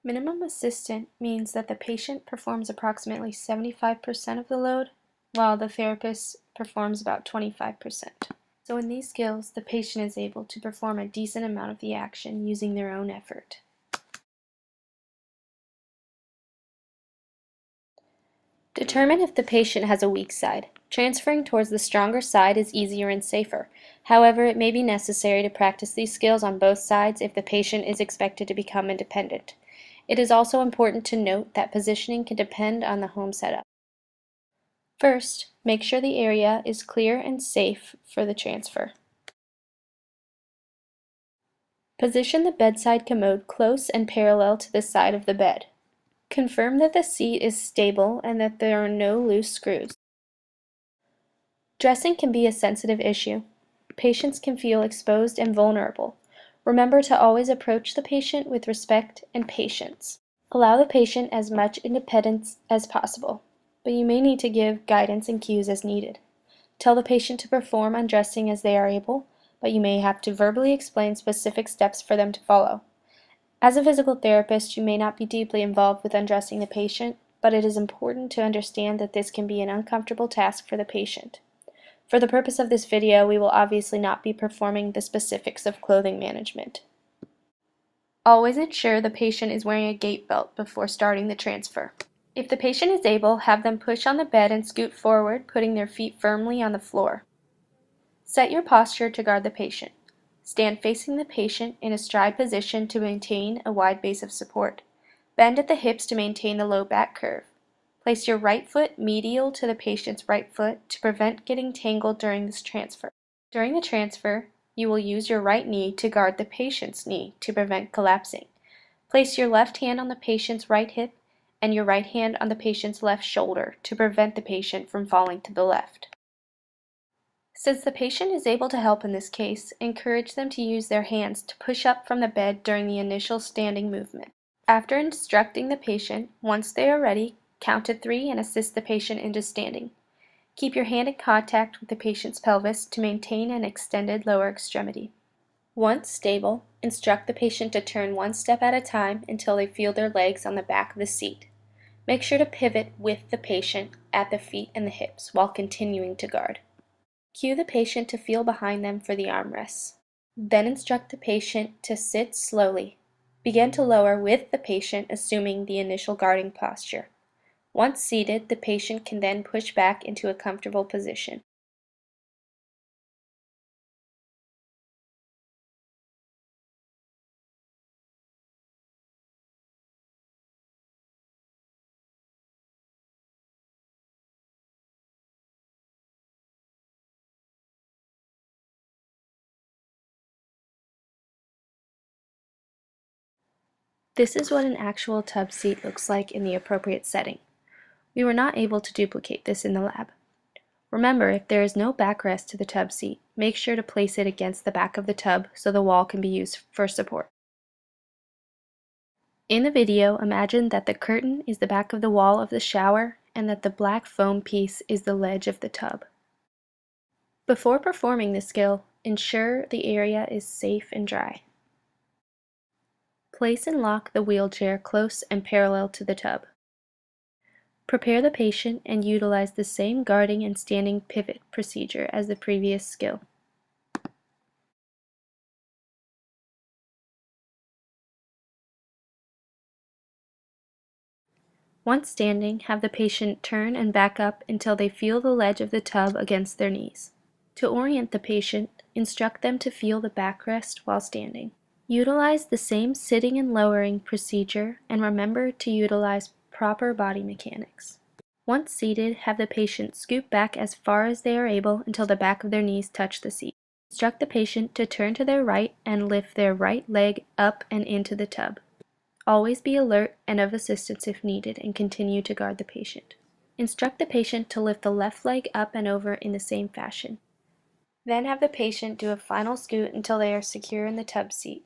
Minimum assistant means that the patient performs approximately 75% of the load, while the therapist performs about 25%. So in these skills, the patient is able to perform a decent amount of the action using their own effort. Determine if the patient has a weak side. Transferring towards the stronger side is easier and safer. However, it may be necessary to practice these skills on both sides if the patient is expected to become independent. It is also important to note that positioning can depend on the home setup. First, make sure the area is clear and safe for the transfer. Position the bedside commode close and parallel to the side of the bed. Confirm that the seat is stable and that there are no loose screws. Dressing can be a sensitive issue. Patients can feel exposed and vulnerable. Remember to always approach the patient with respect and patience. Allow the patient as much independence as possible, but you may need to give guidance and cues as needed. Tell the patient to perform undressing as they are able, but you may have to verbally explain specific steps for them to follow. As a physical therapist, you may not be deeply involved with undressing the patient, but it is important to understand that this can be an uncomfortable task for the patient. For the purpose of this video, we will obviously not be performing the specifics of clothing management. Always ensure the patient is wearing a gait belt before starting the transfer. If the patient is able, have them push on the bed and scoot forward, putting their feet firmly on the floor. Set your posture to guard the patient. Stand facing the patient in a stride position to maintain a wide base of support. Bend at the hips to maintain the low back curve. Place your right foot medial to the patient's right foot to prevent getting tangled during this transfer. During the transfer, you will use your right knee to guard the patient's knee to prevent collapsing. Place your left hand on the patient's right hip and your right hand on the patient's left shoulder to prevent the patient from falling to the left. Since the patient is able to help in this case, encourage them to use their hands to push up from the bed during the initial standing movement. After instructing the patient, once they are ready, count to 3 and assist the patient into standing. Keep your hand in contact with the patient's pelvis to maintain an extended lower extremity. Once stable, instruct the patient to turn one step at a time until they feel their legs on the back of the seat. Make sure to pivot with the patient at the feet and the hips while continuing to guard. Cue the patient to feel behind them for the armrests. Then instruct the patient to sit slowly. Begin to lower with the patient, assuming the initial guarding posture. Once seated, the patient can then push back into a comfortable position. This is what an actual tub seat looks like in the appropriate setting. We were not able to duplicate this in the lab. Remember, if there is no backrest to the tub seat, make sure to place it against the back of the tub so the wall can be used for support. In the video, imagine that the curtain is the back of the wall of the shower and that the black foam piece is the ledge of the tub. Before performing this skill, ensure the area is safe and dry. Place and lock the wheelchair close and parallel to the tub. Prepare the patient and utilize the same guarding and standing pivot procedure as the previous skill. Once standing, have the patient turn and back up until they feel the ledge of the tub against their knees. To orient the patient, instruct them to feel the backrest while standing. Utilize the same sitting and lowering procedure and remember to utilize proper body mechanics. Once seated, have the patient scoot back as far as they are able until the back of their knees touch the seat. Instruct the patient to turn to their right and lift their right leg up and into the tub. Always be alert and of assistance if needed and continue to guard the patient. Instruct the patient to lift the left leg up and over in the same fashion. Then have the patient do a final scoot until they are secure in the tub seat.